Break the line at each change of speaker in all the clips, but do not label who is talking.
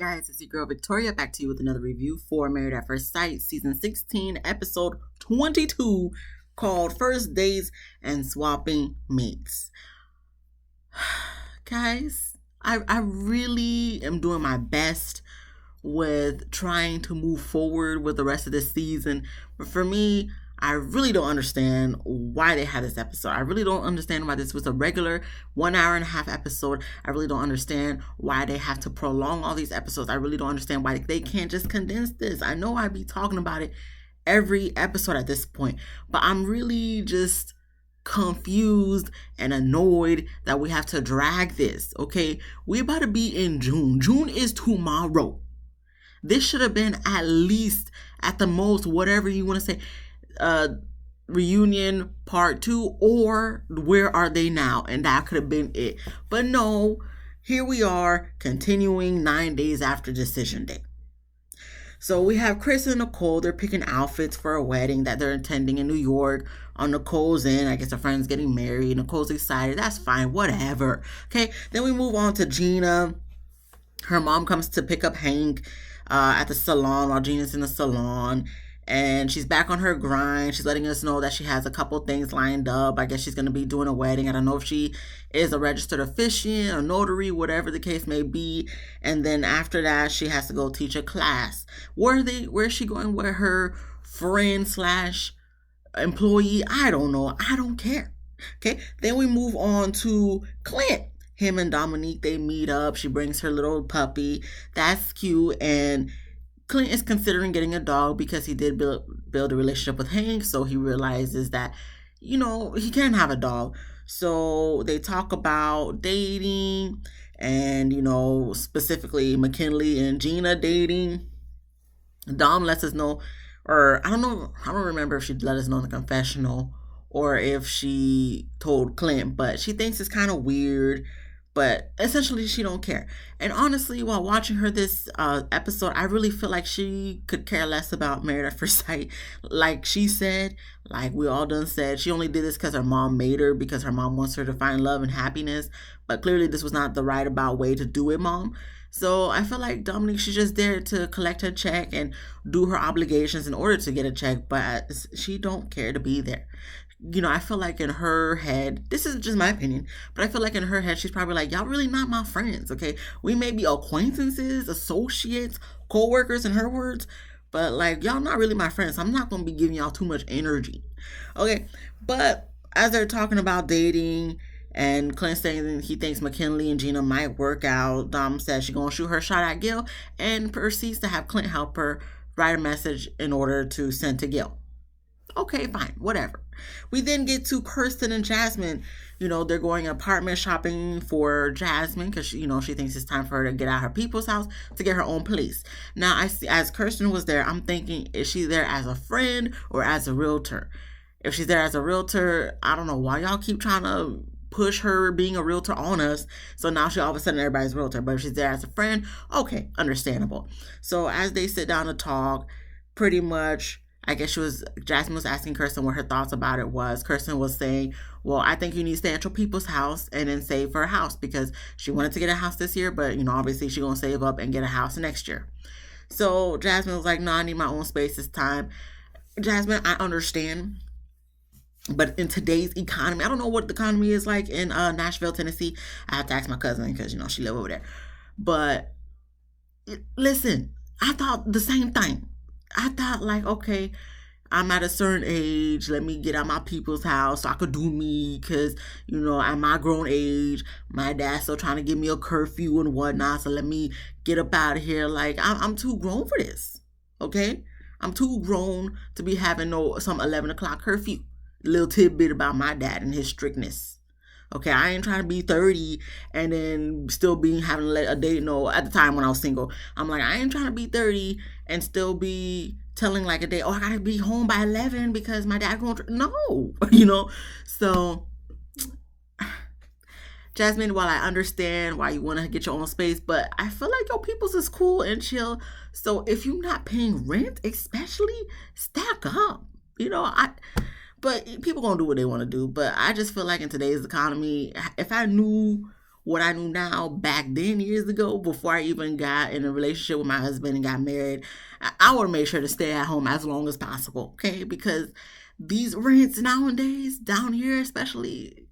guys, it's your girl Victoria back to you with another review for Married at First Sight, Season 16, Episode 22, called First Dates and Swapping Mates. Guys, I really am doing my best with trying to move forward with the rest of this season, but for me, I really don't understand why they had this episode. I really don't understand why this was a regular 1 hour and a half episode. I really don't understand why they have to prolong all these episodes. I really don't understand why they can't just condense this. I know I'd be talking about it every episode at this point, but I'm really just confused and annoyed that we have to drag this, okay? We about to be in June. June is tomorrow. This should have been at least, at the most, whatever you want to say, reunion part 2 or where are they now, and that could have been it. But no, here we are continuing 9 days after decision day. So we have Chris and Nicole. They're picking outfits for a wedding that they're attending in New York. On Nicole's end, I guess her friend's getting married. Nicole's excited. That's fine, whatever. Okay, then we move on to Gina. Her mom comes to pick up Hank at the salon while Gina's in the salon. And she's back on her grind. She's letting us know that she has a couple things lined up. I guess she's going to be doing a wedding. I don't know if she is a registered officiant, a notary, whatever the case may be. And then after that, she has to go teach a class. Where is she going with her friend slash employee? I don't know. I don't care. Okay. Then we move on to Clint. Him and Dominique, they meet up. She brings her little puppy. That's cute. And Clint is considering getting a dog because he did build a relationship with Hank, so he realizes that, he can have a dog. So they talk about dating and, specifically McKinley and Gina dating. Dom lets us know, or I don't remember if she let us know in the confessional or if she told Clint, but she thinks it's kind of weird. But essentially, she don't care. And honestly, while watching her this episode, I really feel like she could care less about Married at First Sight. Like she said, like we all done said, she only did this because her mom made her, because her mom wants her to find love and happiness. But clearly, this was not the right about way to do it, Mom. So I feel like Dominique, she's just there to collect her check and do her obligations in order to get a check. But she don't care to be there. I feel like in her head, this is just my opinion, but I feel like in her head, she's probably like, y'all really not my friends, okay? We may be acquaintances, associates, co-workers in her words, but like, y'all not really my friends. I'm not going to be giving y'all too much energy, okay? But as they're talking about dating and Clint saying he thinks McKinley and Gina might work out, Dom says she's going to shoot her shot at Gil and proceeds to have Clint help her write a message in order to send to Gil. Okay, fine, whatever. We then get to Kirsten and Jasmine. They're going apartment shopping for Jasmine because, she thinks it's time for her to get out of her people's house to get her own place. Now, I see, as Kirsten was there, I'm thinking, is she there as a friend or as a realtor? If she's there as a realtor, I don't know why y'all keep trying to push her being a realtor on us. So now she all of a sudden everybody's a realtor. But if she's there as a friend, okay, understandable. So as they sit down to talk, pretty much, I guess Jasmine was asking Kirsten what her thoughts about it was. Kirsten was saying, well, I think you need to stay at your people's house and then save for a house because she wanted to get a house this year, but, obviously she's going to save up and get a house next year. So Jasmine was like, no, I need my own space this time. Jasmine, I understand. But in today's economy, I don't know what the economy is like in Nashville, Tennessee. I have to ask my cousin because, she lives over there. But listen, I thought the same thing. I thought like, okay, I'm at a certain age. Let me get out my people's house so I could do me because, at my grown age, my dad's still trying to give me a curfew and whatnot. So let me get up out of here. Like, I'm too grown for this, okay? I'm too grown to be having some 11 o'clock curfew. Little tidbit about my dad and his strictness. Okay, I ain't trying to be 30 and then still having a date. No, at the time when I was single, I'm like, I ain't trying to be 30 and still be telling like a day, oh, I gotta be home by 11 because my dad going to, no, So, Jasmine, while I understand why you want to get your own space, but I feel like your people's is cool and chill. So if you're not paying rent, especially, stack up. But people gonna do what they want to do. But I just feel like in today's economy, if I knew what I knew now back then years ago, before I even got in a relationship with my husband and got married, I would have made sure to stay at home as long as possible, okay? Because these rents nowadays, down here especially,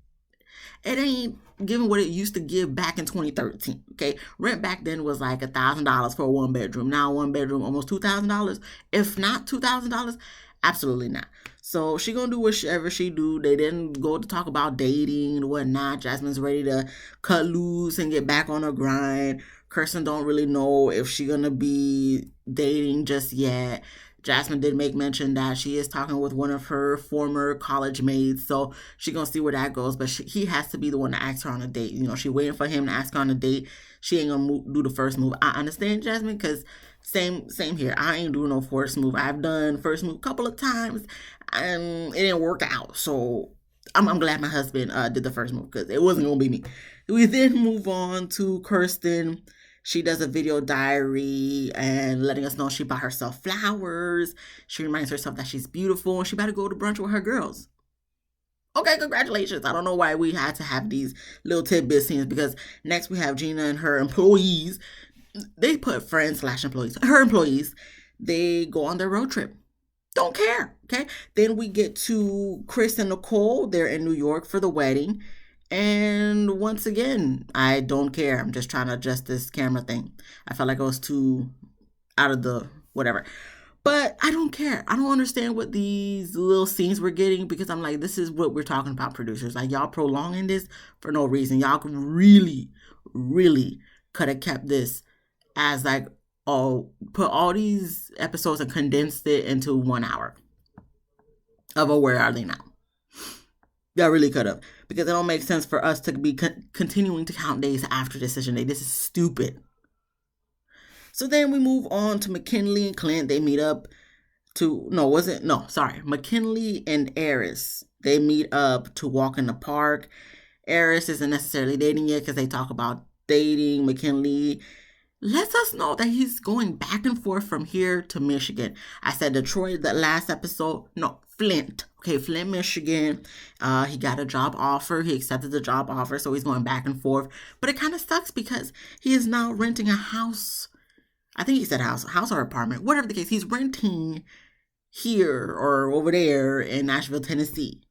it ain't giving what it used to give back in 2013. Okay, rent back then was like $1,000 for a 1 bedroom. Now 1 bedroom almost $2,000, if not $2,000. Absolutely not. So she gonna do whatever she do. They didn't go to talk about dating and whatnot. Jasmine's ready to cut loose and get back on her grind. Kirsten don't really know if she gonna be dating just yet. Jasmine did make mention that she is talking with one of her former college mates, so she gonna see where that goes. But he has to be the one to ask her on a date. She waiting for him to ask her on a date. She ain't gonna do the first move. I understand, Jasmine, because same here. I ain't doing no first move. I've done first move a couple of times, and it didn't work out. So I'm glad my husband did the first move, because it wasn't gonna be me. We then move on to Kirsten. She does a video diary and letting us know she bought herself flowers. She reminds herself that she's beautiful and she better go to brunch with her girls. Okay, congratulations. I don't know why we had to have these little tidbit scenes, because next we have Gina and her employees. They put friends/employees. Her employees, they go on their road trip. Don't care, okay? Then we get to Chris and Nicole. They're in New York for the wedding. And once again, I don't care. I'm just trying to adjust this camera thing. I felt like I was too out of the whatever. But I don't care. I don't understand what these little scenes we're getting, because I'm like, this is what we're talking about, producers. Like, y'all prolonging this for no reason. Y'all could really, really could have kept this as like, put all these episodes and condensed it into 1 hour of a Where Are They Now? That really could have, because it don't make sense for us to be continuing to count days after decision day. This is stupid. So then we move on to McKinley and Clint. They meet up McKinley and Eris. They meet up to walk in the park. Eris isn't necessarily dating yet, because they talk about dating. McKinley lets us know that he's going back and forth from here to Michigan. I said Detroit that last episode. No, Flint. Okay, Flint, Michigan. He got a job offer. He accepted the job offer, so he's going back and forth. But it kind of sucks, because he is now renting a house. I think he said house or apartment. Whatever the case, he's renting here or over there in Nashville, Tennessee.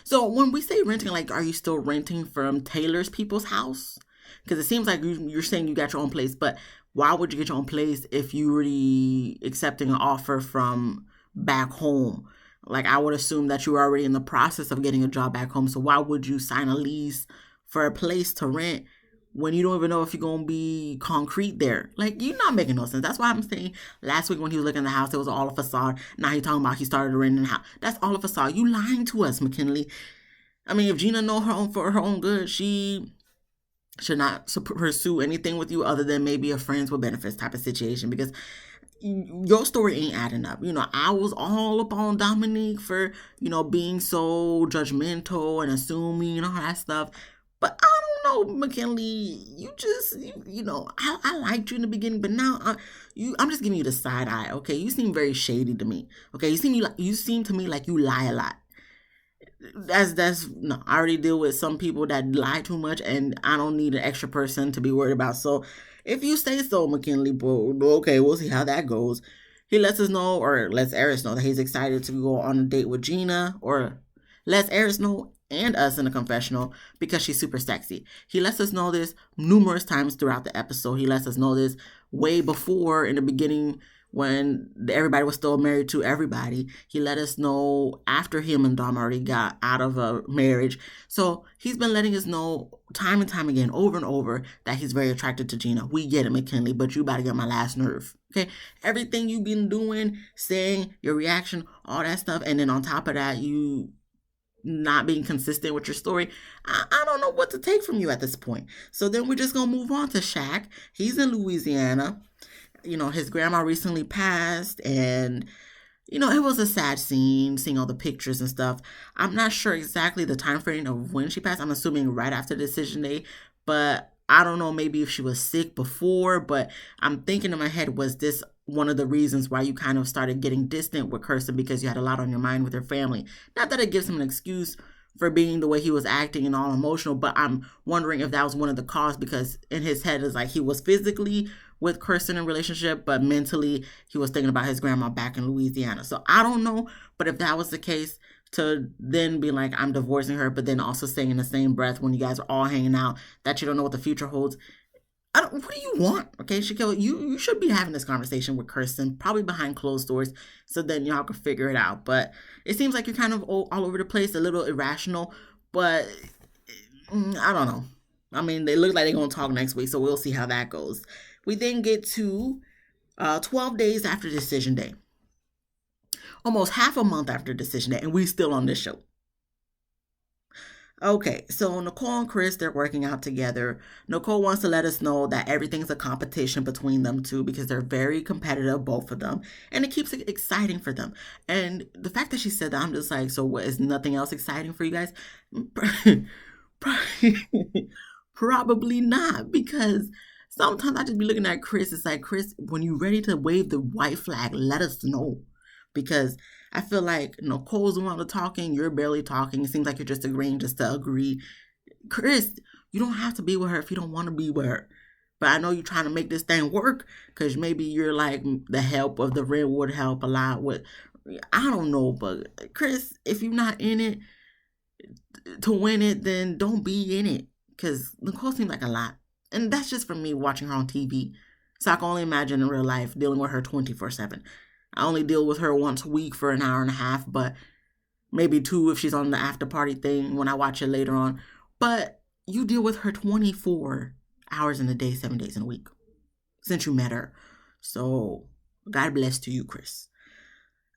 So when we say renting, like, are you still renting from Taylor's people's house? Because it seems like you're saying you got your own place, but why would you get your own place if you already accepting an offer from back home? Like, I would assume that you were already in the process of getting a job back home. So why would you sign a lease for a place to rent when you don't even know if you're going to be concrete there? Like, you're not making no sense. That's why I'm saying last week when he was looking at the house, it was all a facade. Now he's talking about he started renting the house. That's all a facade. You lying to us, McKinley. I mean, if Gina know her own for her own good, she should not pursue anything with you other than maybe a friends with benefits type of situation, because your story ain't adding up. I was all up on Dominique for, being so judgmental and assuming and all that stuff. But I don't know, McKinley, I liked you in the beginning, but now I'm just giving you the side eye, okay? You seem very shady to me, okay? You seem to me like you lie a lot. No, I already deal with some people that lie too much, and I don't need an extra person to be worried about. So if you say so, McKinley, okay, we'll see how that goes. He lets us know, or lets Eris know, that he's excited to go on a date with Gina, or lets Eris know and us in the confessional, because she's super sexy. He lets us know this numerous times throughout the episode. He lets us know this way before, in the beginning, when everybody was still married to everybody. He let us know after him and Dom already got out of a marriage. So he's been letting us know time and time again, over and over, that he's very attracted to Gina. We get it, McKinley, but you about to get my last nerve. Okay? Everything you've been doing, saying, your reaction, all that stuff, and then on top of that, you not being consistent with your story, I don't know what to take from you at this point. So then we're just going to move on to Shaq. He's in Louisiana. His grandma recently passed, and, it was a sad scene, seeing all the pictures and stuff. I'm not sure exactly the time frame of when she passed. I'm assuming right after the decision day, but I don't know, maybe if she was sick before, but I'm thinking in my head, was this one of the reasons why you kind of started getting distant with Kirsten, because you had a lot on your mind with her family? Not that it gives him an excuse for being the way he was acting and all emotional. But I'm wondering if that was one of the cause, because in his head is like he was physically with Kirsten in a relationship, but mentally he was thinking about his grandma back in Louisiana. So I don't know, but if that was the case, to then be like, I'm divorcing her, but then also saying in the same breath when you guys are all hanging out that you don't know what the future holds. What do you want? Okay, Shaquille, you should be having this conversation with Kirsten, probably behind closed doors, so then y'all can figure it out. But it seems like you're kind of all over the place, a little irrational, but I don't know. I mean, they look like they're going to talk next week, so we'll see how that goes. We then get to 12 days after decision day. Almost half a month after decision day, and we still on this show. Okay, so Nicole and Chris, they're working out together. Nicole wants to let us know that everything's a competition between them two because they're very competitive, both of them, and it keeps it exciting for them. And the fact that she said that, I'm just like, so what, is nothing else exciting for you guys? Probably not, because sometimes I just be looking at Chris. It's like, Chris, when you're ready to wave the white flag, let us know. Because I feel like Nicole's the one talking, you're barely talking. It seems like you're just agreeing just to agree. Chris, you don't have to be with her if you don't want to be with her. But I know you're trying to make this thing work because maybe you're like the help of the red would help a lot with. I don't know, but Chris, if you're not in it to win it, then don't be in it, because Nicole seems like a lot. And that's just from me watching her on TV. So I can only imagine in real life dealing with her 24/7. I only deal with her once a week for an hour and a half, but maybe two if she's on the after party thing when I watch it later on. But you deal with her 24 hours in a day, 7 days in a week since you met her. So God bless to you, Chris.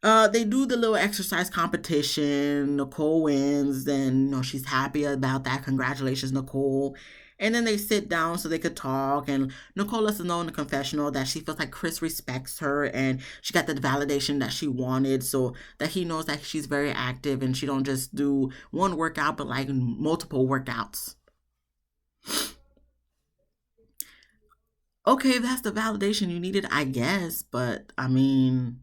They do the little exercise competition. Nicole wins, and she's happy about that. Congratulations, Nicole. And then they sit down so they could talk. And Nicole lets us know in the confessional that she feels like Chris respects her and she got the validation that she wanted, so that he knows that she's very active and she don't just do one workout, but like multiple workouts. Okay, if that's the validation you needed, I guess. But I mean,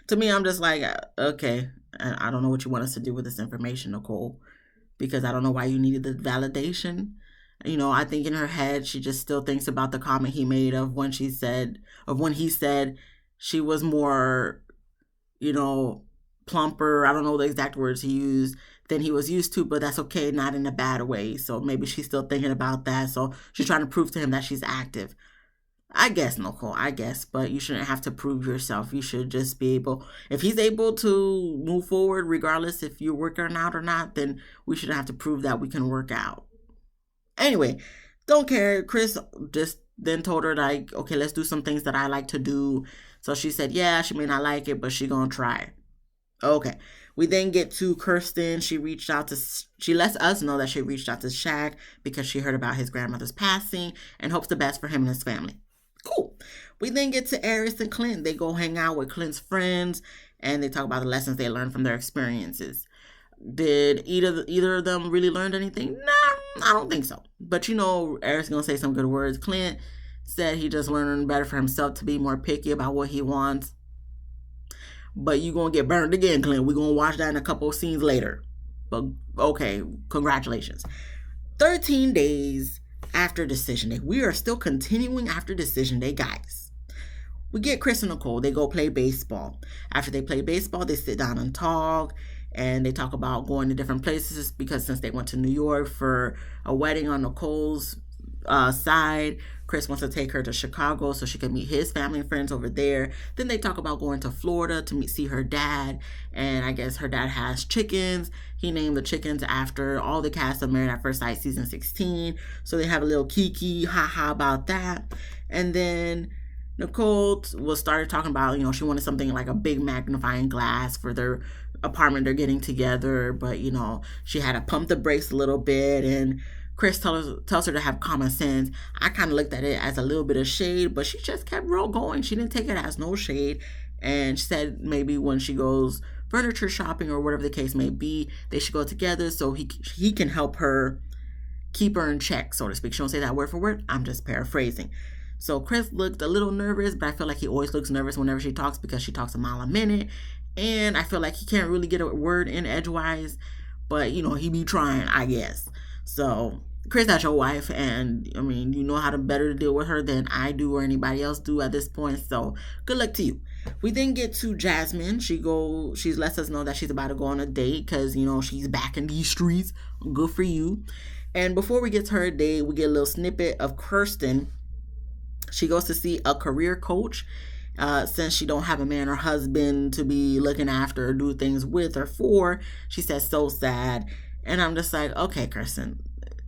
to me, I'm just like, okay, I don't know what you want us to do with this information, Nicole, because I don't know why you needed the validation. I think in her head, she just still thinks about the comment he made of when he said she was more, plumper. I don't know the exact words he used than he was used to, but that's okay, not in a bad way. So maybe she's still thinking about that. So she's trying to prove to him that she's active. I guess, Nicole, I guess, but you shouldn't have to prove yourself. You should just be able, if he's able to move forward, regardless if you're working out or not, then we shouldn't have to prove that we can work out. Anyway, don't care. Chris just then told her, like, okay, let's do some things that I like to do. So she said, yeah, she may not like it, but she gonna try. Okay. We then get to Kirsten. She lets us know that she reached out to Shaq because she heard about his grandmother's passing and hopes the best for him and his family. Cool. We then get to Aris and Clint. They go hang out with Clint's friends and they talk about the lessons they learned from their experiences. Did either of them really learn anything? Nah, I don't think so. But Aris gonna say some good words. Clint said he just learned better for himself to be more picky about what he wants. But you gonna get burned again, Clint. We're gonna watch that in a couple of scenes later. But okay, congratulations. 13 days after decision day. We are still continuing after decision day, guys. We get Chris and Nicole. They go play baseball. After they play baseball, they sit down and talk. And they talk about going to different places because since they went to New York for a wedding on Nicole's side, Chris wants to take her to Chicago so she can meet his family and friends over there. Then they talk about going to Florida to see her dad. And I guess her dad has chickens. He named the chickens after all the cast of Married at First Sight season 16. So they have a little kiki, haha about that. And then Nicole started talking about, she wanted something like a big magnifying glass for their apartment they're getting together. But, she had to pump the brakes a little bit. And Chris tells her to have common sense. I kind of looked at it as a little bit of shade, but she just kept going. She didn't take it as no shade. And she said maybe when she goes furniture shopping or whatever the case may be, they should go together so he can help her keep her in check, so to speak. She don't say that word for word. I'm just paraphrasing. So Chris looked a little nervous, but I feel like he always looks nervous whenever she talks because she talks a mile a minute. And I feel like he can't really get a word in edgewise, but he be trying, I guess. So Chris, that's your wife, and I mean, you know how to better to deal with her than I do or anybody else do at this point. So good luck to you. We then get to Jasmine. She lets us know that she's about to go on a date because she's back in these streets. Good for you. And before we get to her date, we get a little snippet of Kirsten. She goes to see a career coach. Since she don't have a man or husband to be looking after or do things with or for, she says so sad. And I'm just like, okay, Kirsten,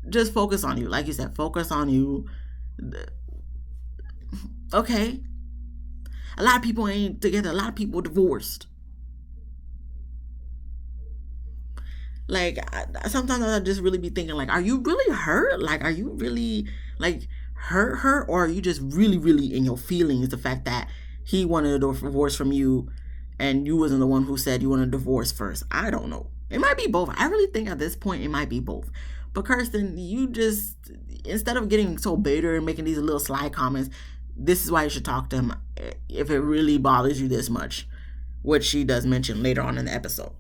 just focus on you. Like you said, focus on you. Okay. A lot of people ain't together. A lot of people divorced. Like, sometimes I just really be thinking, like, are you really hurt? Like, are you really, like, hurt her? Or are you just really, really in your feelings, the fact that he wanted a divorce from you and you wasn't the one who said you wanted a divorce first? I don't know. It might be both. I really think at this point it might be both. But Kirsten, you just, instead of getting so bitter and making these little sly comments, this is why you should talk to him if it really bothers you this much, which she does mention later on in the episode.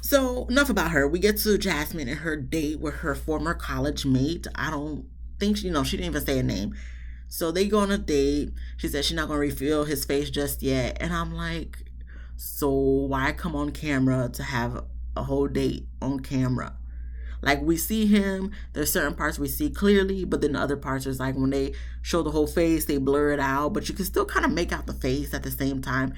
So enough about her. We get to Jasmine and her date with her former college mate. I don't think she didn't even say a name. So they go on a date. She said she's not going to reveal his face just yet. And I'm like, so why come on camera to have a whole date on camera? Like, we see him, there's certain parts we see clearly, but then the other parts is like when they show the whole face, they blur it out, but you can still kind of make out the face at the same time.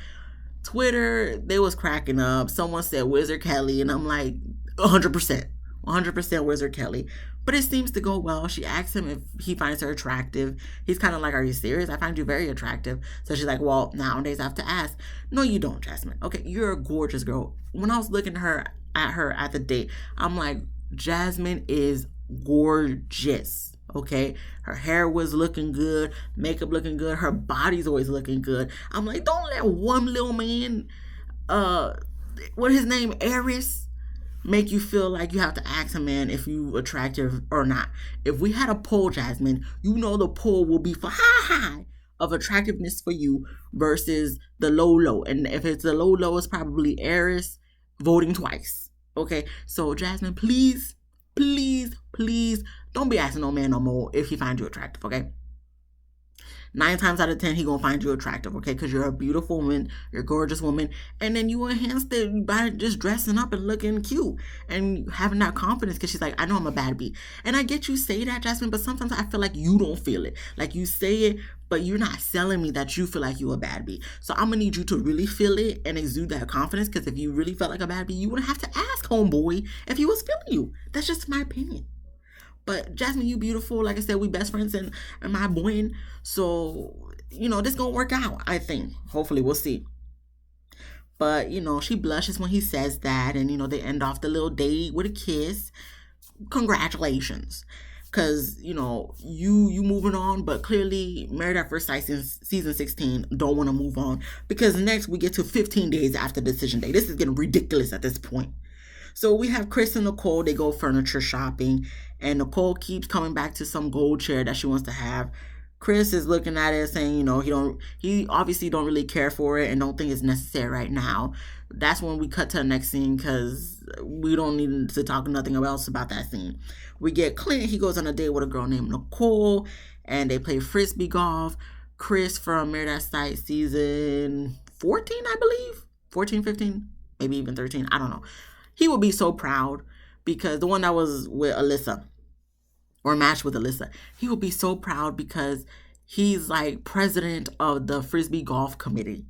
Twitter, they was cracking up. Someone said Wizard Kelly, and I'm like, 100% Wizard Kelly. But it seems to go well. She asks him if he finds her attractive. He's kind of like, are you serious? I find you very attractive. So she's like, well, nowadays I have to ask. No, you don't, Jasmine. Okay, you're a gorgeous girl. When I was looking at her at the date, I'm like, Jasmine is gorgeous. Okay, her hair was looking good, makeup looking good, her body's always looking good. I'm like, don't let one little man, what his name, Aries, make you feel like you have to ask a man if you attractive or not. If we had a poll, Jasmine, the poll will be for high of attractiveness for you versus the low. And if it's the low, it's probably Aries voting twice. Okay, so Jasmine, please don't be asking no man no more if he finds you attractive, okay? 9 times out of 10, he gonna find you attractive, okay? Because you're a beautiful woman, you're a gorgeous woman, and then you enhance it by just dressing up and looking cute and having that confidence. Because she's like, I know I'm a bad bee, and I get you say that, Jasmine, but sometimes I feel like you don't feel it. Like, you say it, but you're not selling me that you feel like you're a bad bee. So I'm gonna need you to really feel it and exude that confidence. Because if you really felt like a bad bee, you wouldn't have to ask homeboy if he was feeling you. That's just my opinion. But Jasmine, you beautiful. Like I said, we best friends and my boy. So, this gonna work out, I think. Hopefully, we'll see. But, she blushes when he says that. And, they end off the little date with a kiss. Congratulations. Because, you moving on. But clearly, Married at First Sight season 16 don't want to move on. Because next, we get to 15 days after decision day. This is getting ridiculous at this point. So we have Chris and Nicole. They go furniture shopping, and Nicole keeps coming back to some gold chair that she wants to have. Chris is looking at it saying, he obviously don't really care for it and don't think it's necessary right now. That's when we cut to the next scene because we don't need to talk nothing else about that scene. We get Clint. He goes on a date with a girl named Nicole, and they play frisbee golf. Chris from Married at Sight season 14, I believe. 14, 15, maybe even 13. I don't know. He would be so proud because the one that was with Alyssa or matched with Alyssa, he would be so proud because he's like president of the Frisbee Golf Committee,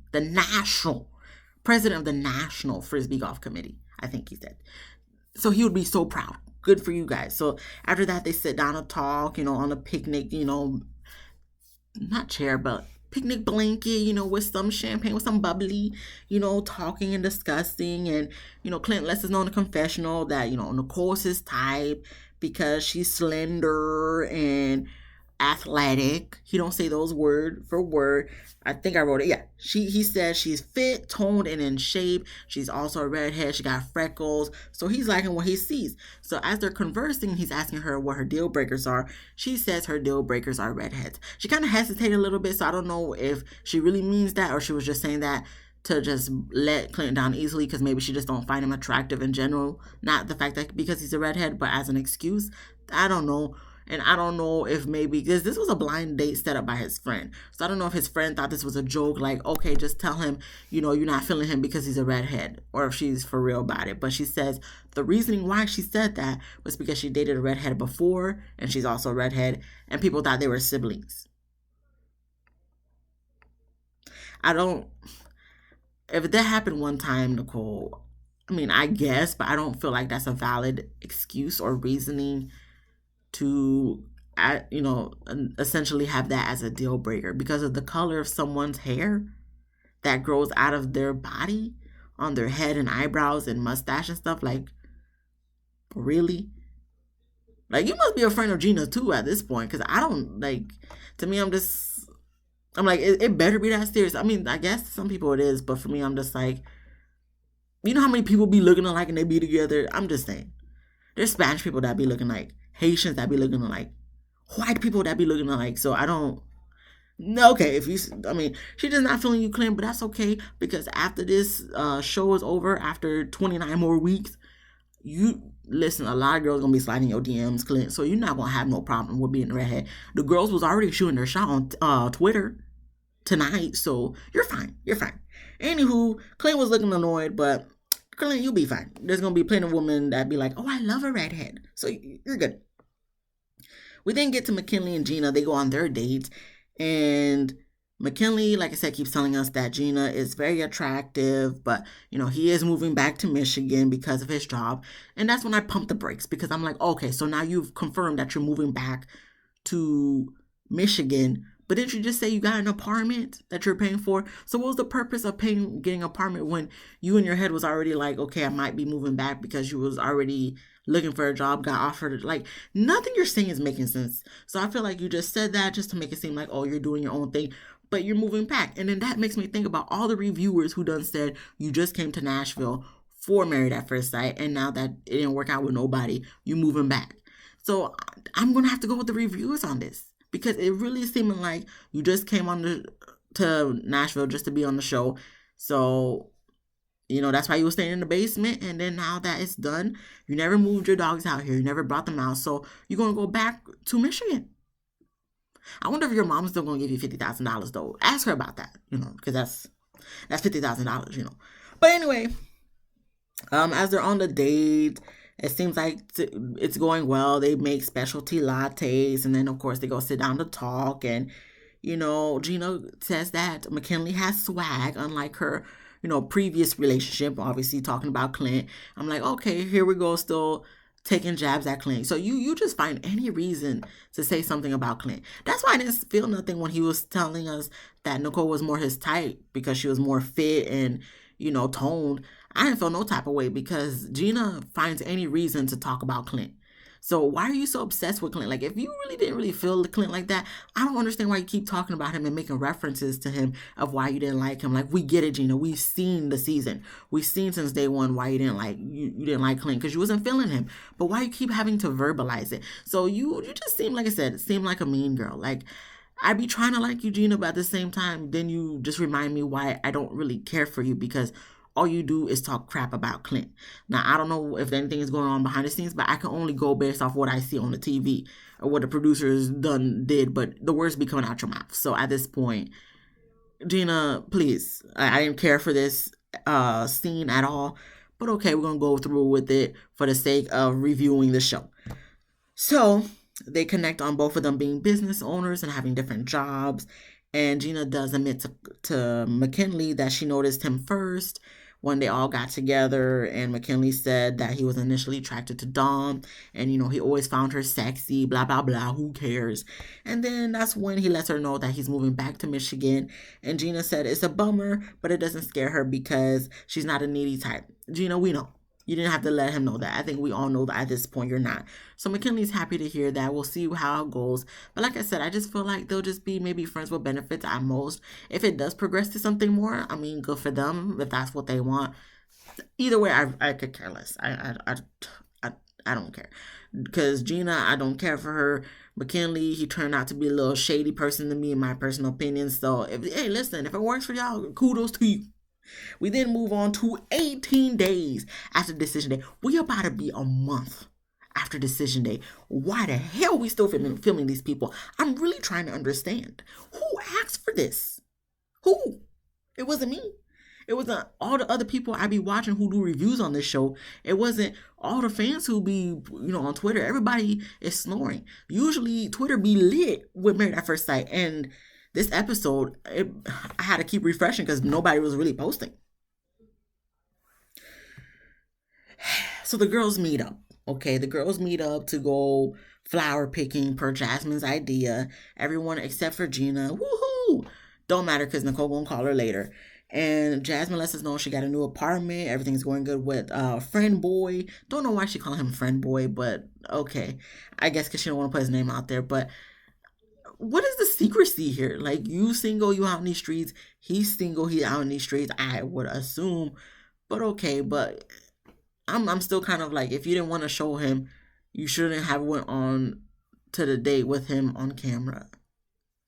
president of the National Frisbee Golf Committee, I think he said. So he would be so proud. Good for you guys. So after that, they sit down and talk, on a picnic, not chair, but picnic blanket, with some champagne, with some bubbly, talking and discussing. And, Clint lets us know in the confessional that, Nicole's his type because she's slender and athletic. He don't say those word for word. I think I wrote it. Yeah. He says she's fit, toned, and in shape. She's also a redhead. She got freckles. So he's liking what he sees. So as they're conversing, he's asking her what her deal breakers are. She says her deal breakers are redheads. She kind of hesitated a little bit. So I don't know if she really means that or she was just saying that to just let Clint down easily because maybe she just don't find him attractive in general. Not the fact that because he's a redhead, but as an excuse. I don't know. And I don't know if maybe, because this was a blind date set up by his friend. So I don't know if his friend thought this was a joke, like, okay, just tell him, you're not feeling him because he's a redhead, or if she's for real about it. But she says the reasoning why she said that was because she dated a redhead before, and she's also a redhead, and people thought they were siblings. I don't, if that happened one time, Nicole, I mean, I guess, but I don't feel like that's a valid excuse or reasoning to essentially have that as a deal breaker because of the color of someone's hair that grows out of their body on their head and eyebrows and mustache and stuff. Like, really? Like, you must be a friend of Gina too at this point, because I don't, like, to me, I'm like, it better be that serious. I mean, I guess some people it is, but for me, I'm just like, you know how many people be looking alike and they be together? I'm just saying. There's Spanish people that be looking like, Haitians that be looking like, white people that be looking like. So I don't. No, okay, she's just not feeling you, Clint, but that's okay because after this show is over, after 29 more weeks, you listen. A lot of girls gonna be sliding your DMs, Clint. So you're not gonna have no problem with being a redhead. The girls was already shooting their shot on Twitter tonight, so you're fine. You're fine. Anywho, Clint was looking annoyed, but Clint, you'll be fine. There's gonna be plenty of women that be like, "Oh, I love a redhead," so you're good. We then get to McKinley and Gina. They go on their dates, and McKinley, like I said, keeps telling us that Gina is very attractive, but he is moving back to Michigan because of his job, and that's when I pump the brakes because I'm like, okay, so now you've confirmed that you're moving back to Michigan. But didn't you just say you got an apartment that you're paying for? So what was the purpose of getting an apartment when you in your head was already like, okay, I might be moving back because you was already looking for a job, got offered? Like, nothing you're saying is making sense. So I feel like you just said that just to make it seem like, oh, you're doing your own thing, but you're moving back. And then that makes me think about all the reviewers who done said you just came to Nashville for Married at First Sight, and now that it didn't work out with nobody, you moving back. So I'm going to have to go with the reviewers on this. Because it really is seeming like you just came to Nashville just to be on the show. So, that's why you were staying in the basement. And then now that it's done, you never moved your dogs out here. You never brought them out. So you're going to go back to Michigan. I wonder if your mom's still going to give you $50,000 though. Ask her about that, because that's $50,000, But anyway, as they're on the date, it seems like it's going well. They make specialty lattes, and then, of course, they go sit down to talk. And, Gina says that McKinley has swag, unlike her, previous relationship, obviously talking about Clint. I'm like, okay, here we go, still taking jabs at Clint. So you just find any reason to say something about Clint. That's why I didn't feel nothing when he was telling us that Nicole was more his type because she was more fit and, toned. I didn't feel no type of way because Gina finds any reason to talk about Clint. So why are you so obsessed with Clint? Like, if you really didn't really feel Clint like that, I don't understand why you keep talking about him and making references to him of why you didn't like him. Like, we get it, Gina. We've seen the season. We've seen since day one why you didn't like Clint because you wasn't feeling him. But why you keep having to verbalize it? So you just seem, like I said, seem like a mean girl. Like, I be trying to like you, Gina, but at the same time, then you just remind me why I don't really care for you because all you do is talk crap about Clint. Now, I don't know if anything is going on behind the scenes, but I can only go based off what I see on the TV or what the producers did, but the words be coming out your mouth. So at this point, Gina, please, I didn't care for this scene at all, but okay, we're going to go through with it for the sake of reviewing the show. So they connect on both of them being business owners and having different jobs. And Gina does admit to McKinley that she noticed him first when they all got together, and McKinley said that he was initially attracted to Dom, and he always found her sexy, blah blah blah, who cares? And then that's when he lets her know that he's moving back to Michigan, and Gina said it's a bummer, but it doesn't scare her because she's not a needy type. Gina, we know. You didn't have to let him know that. I think we all know that at this point you're not. So McKinley's happy to hear that. We'll see how it goes. But like I said, I just feel like they'll just be maybe friends with benefits at most. If it does progress to something more, I mean, good for them if that's what they want. Either way, I could care less. I don't care. Because Gina, I don't care for her. McKinley, he turned out to be a little shady person to me in my personal opinion. So, hey, listen, if it works for y'all, kudos to you. We then move on to 18 days after decision day. We about to be a month after decision day. Why the hell are we still filming these people? I'm really trying to understand. Who asked for this? Who? It wasn't me. It wasn't all the other people I be watching who do reviews on this show. It wasn't all the fans who be, on Twitter. Everybody is snoring. Usually Twitter be lit with Married at First Sight. And this episode, I had to keep refreshing because nobody was really posting. So the girls meet up. Okay, the girls meet up to go flower picking per Jasmine's idea. Everyone except for Gina. Woohoo! Don't matter because Nicole gonna call her later. And Jasmine lets us know she got a new apartment. Everything's going good with friend boy. Don't know why she calling him friend boy, but okay. I guess because she don't want to put his name out there. But what is the secrecy here? Like, you single, you out in these streets. He's single, he out in these streets. I would assume. But okay, but I'm still kind of like, if you didn't want to show him, you shouldn't have went on to the date with him on camera.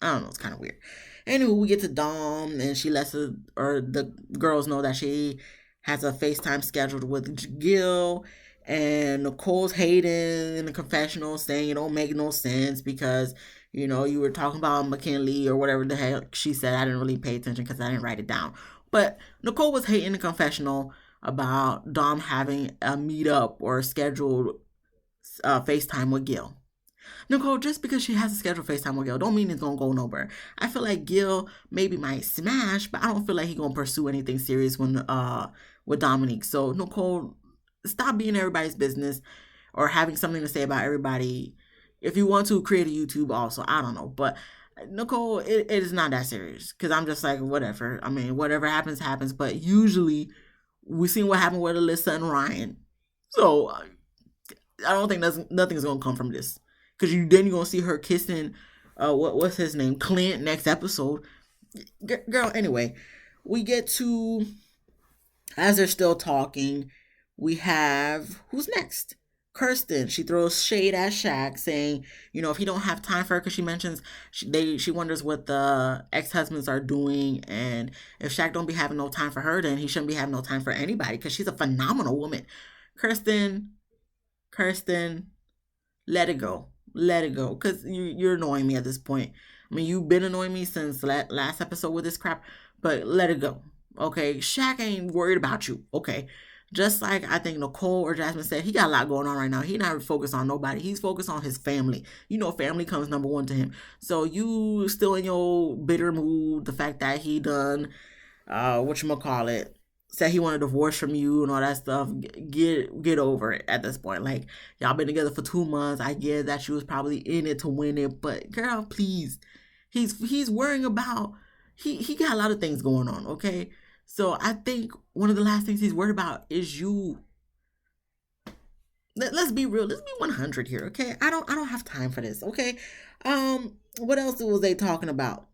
I don't know, it's kind of weird. Anyway, we get to Dom, and she lets the girls know that she has a FaceTime scheduled with Gil, and Nicole's hating in the confessional, saying it don't make no sense because, you were talking about McKinley or whatever the heck she said. I didn't really pay attention because I didn't write it down. But Nicole was hating in the confessional about Dom having a meetup or a scheduled FaceTime with Gil. Nicole, just because she has a scheduled FaceTime with Gil, don't mean it's gonna go nowhere. I feel like Gil maybe might smash, but I don't feel like he's gonna pursue anything serious with Dominique. So Nicole, stop being everybody's business or having something to say about everybody. If you want to create a YouTube also, I don't know. But Nicole, it is not that serious. Because I'm just like, whatever. I mean, whatever happens, happens. But usually, we've seen what happened with Alyssa and Ryan. So, I don't think nothing's going to come from this. Because you're going to see her kissing, what's his name? Clint next episode. Girl, anyway. We get to, as they're still talking, we have, who's next? Kirsten. She throws shade at Shaq, saying, if he don't have time for her, because she mentions she wonders what the ex-husbands are doing, and if Shaq don't be having no time for her, then he shouldn't be having no time for anybody, because she's a phenomenal woman. Kirsten, let it go, because you're annoying me at this point. I mean, you've been annoying me since last episode with this crap, but let it go, okay? Shaq ain't worried about you, okay? Just like I think Nicole or Jasmine said, he got a lot going on right now. He not focused on nobody. He's focused on his family. Family comes number one to him. So you still in your bitter mood. The fact that he done, whatchamacallit, said he wanted a divorce from you and all that stuff. Get over it at this point. Like, y'all been together for 2 months. I get that you was probably in it to win it. But girl, please. He's worrying about, he got a lot of things going on, okay? So I think one of the last things he's worried about is you. Let's be real. Let's be 100 here, okay? I don't have time for this, okay? What else was they talking about?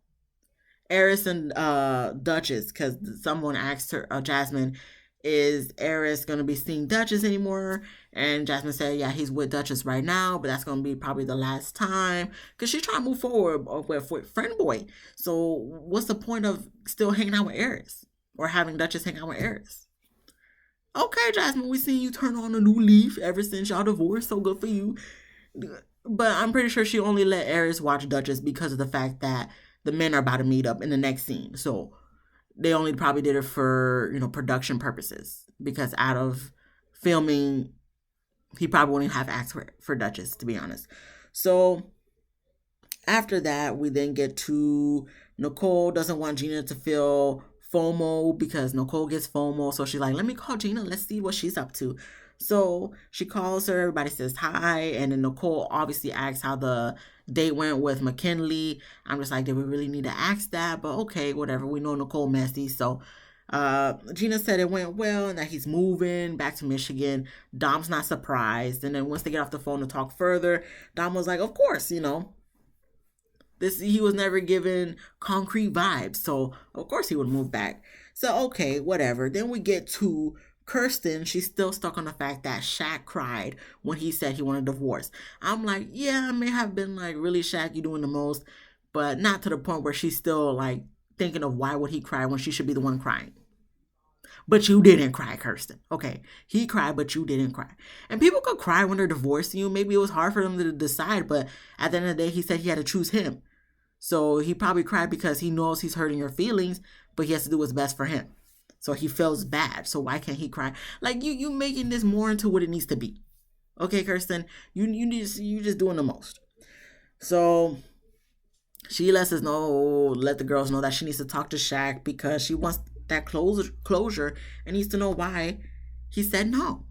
Eris and Duchess, because someone asked her, Jasmine, is Eris gonna be seeing Duchess anymore? And Jasmine said, yeah, he's with Duchess right now, but that's gonna be probably the last time, because she's trying to move forward with friend boy. So what's the point of still hanging out with Eris? Or having Duchess hang out with Eris. Okay, Jasmine, we seen you turn on a new leaf ever since y'all divorced, so good for you. But I'm pretty sure she only let Eris watch Duchess because of the fact that the men are about to meet up in the next scene. So they only probably did it for, production purposes. Because out of filming, he probably wouldn't have asked for Duchess, to be honest. So after that, we then get to Nicole doesn't want Gina to feel FOMO because Nicole gets FOMO. So she's like, let me call Gina. Let's see what she's up to. So she calls her. Everybody says hi. And then Nicole obviously asks how the date went with McKinley. I'm just like, did we really need to ask that? But okay, whatever. We know Nicole messy. So Gina said it went well and that he's moving back to Michigan. Dom's not surprised. And then once they get off the phone to talk further, Dom was like, of course, he was never given concrete vibes, so of course he would move back. So okay, whatever. Then we get to Kirsten. She's still stuck on the fact that Shaq cried when he said he wanted a divorce. I'm like, yeah, it may have been like, really, Shaq, you doing the most, but not to the point where she's still like thinking of why would he cry when she should be the one crying. But you didn't cry, Kirsten. Okay. He cried, but you didn't cry. And people could cry when they're divorcing you. Maybe it was hard for them to decide, but at the end of the day, he said he had to choose him. So he probably cried because he knows he's hurting your feelings, but he has to do what's best for him. So he feels bad. So why can't he cry? Like you making this more into what it needs to be. Okay, Kirsten, you just doing the most. So she let the girls know that she needs to talk to Shaq because she wants that closure and needs to know why he said no.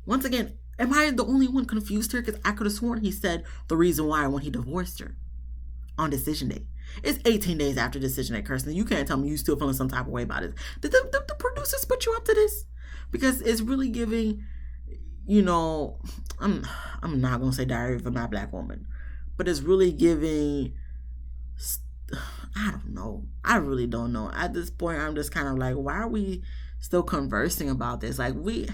Once again, am I the only one confused here? Because I could have sworn he said the reason why when he divorced her on decision day. It's 18 days after decision day, Kirsten. You can't tell me you still feeling some type of way about it. Did the producers put you up to this? Because it's really giving, I'm not gonna say Diary of a Mad Black Woman, but it's really giving. I don't know. I really don't know. At this point, I'm just kind of like, why are we still conversing about this? Like we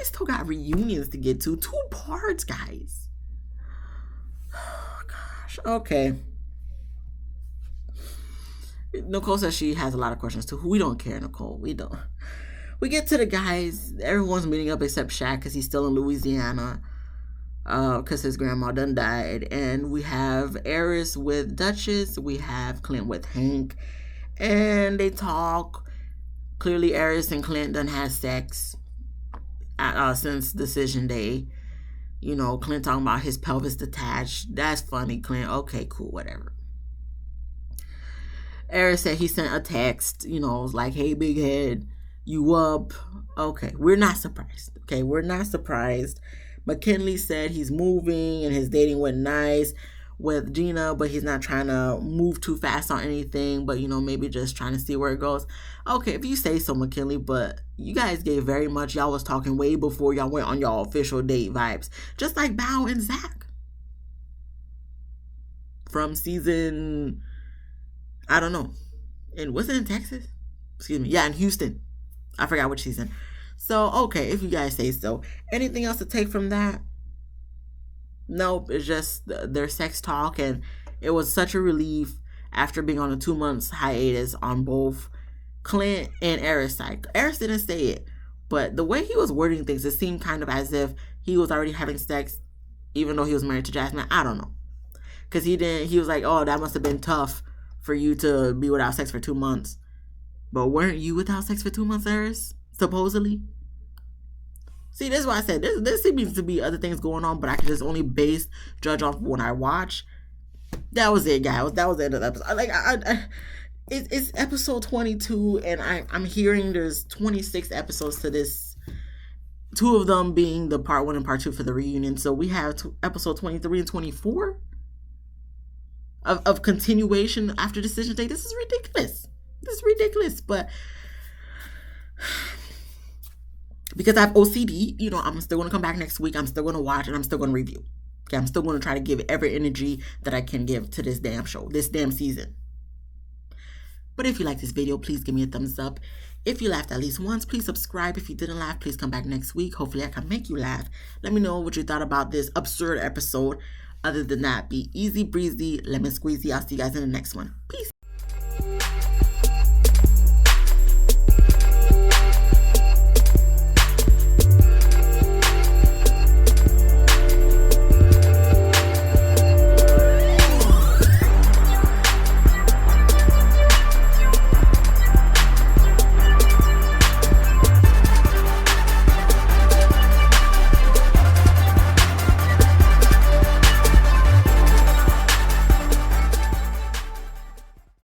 still got reunions to get to. 2 parts, guys. Oh, gosh. Okay. Nicole says she has a lot of questions too. We don't care, Nicole. We don't. We get to the guys. Everyone's meeting up except Shaq because he's still in Louisiana. Because his grandma done died. And we have Eris with Duchess. We have Clint with Hank. And they talk. Clearly, Eris and Clint done had sex since decision day. Clint talking about his pelvis detached. That's funny, Clint. Okay, cool, whatever. Eris said he sent a text, like, hey, big head, you up? Okay, we're not surprised. Okay, we're not surprised. McKinley said he's moving and his dating went nice with Gina, but he's not trying to move too fast on anything, but, maybe just trying to see where it goes. Okay, if you say so, McKinley, but you guys gave very much, y'all was talking way before y'all went on y'all official date vibes. Just like Bao and Zach. From season, I don't know. And was it in Texas? Excuse me. Yeah, in Houston. I forgot which season. So, okay, if you guys say so. Anything else to take from that? Nope, it's just their sex talk, and it was such a relief after being on a 2 months hiatus on both Clint and Eris' side. Eris didn't say it, but the way he was wording things, it seemed kind of as if he was already having sex, even though he was married to Jasmine. I don't know. Because he was like, oh, that must have been tough for you to be without sex for 2 months. But weren't you without sex for 2 months, Eris? Supposedly? See, this is why I said there seems to be other things going on, but I can just only judge off when I watch. That was it, guys. That was the end of the episode. Like, it's episode 22, and I'm hearing there's 26 episodes to this. 2 of them being the part 1 and part 2 for the reunion. So we have episode 23 and 24 of continuation after decision day. This is ridiculous. But because I have OCD, I'm still going to come back next week. I'm still going to watch and I'm still going to review. Okay, I'm still going to try to give every energy that I can give to this damn show, this damn season. But if you like this video, please give me a thumbs up. If you laughed at least once, please subscribe. If you didn't laugh, please come back next week. Hopefully I can make you laugh. Let me know what you thought about this absurd episode. Other than that, be easy breezy, lemon squeezy. I'll see you guys in the next one. Peace.